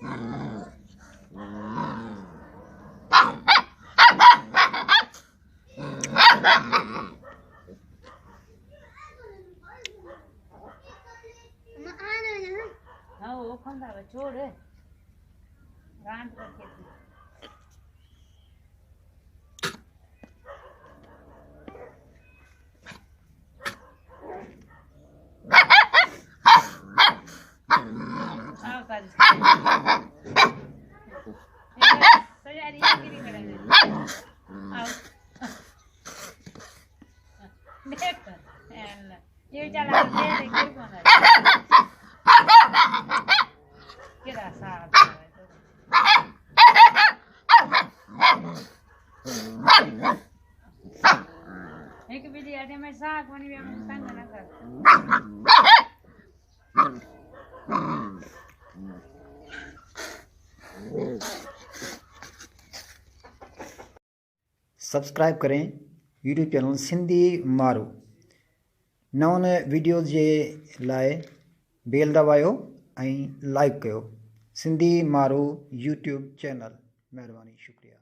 हाँ वो फंदा छोड़ रांड रखे थी ये चला एक बिल्ली आटे में साग बनी भी हम संग न कर सब्सक्राइब करें यूट्यूब चैनल सिंधी मारू नवन वीडियोज़ जे लाए बेल दबायो ऐं लाइक कयो सिंधी मारू यूट्यूब चैनल। महिरबानी शुक्रिया।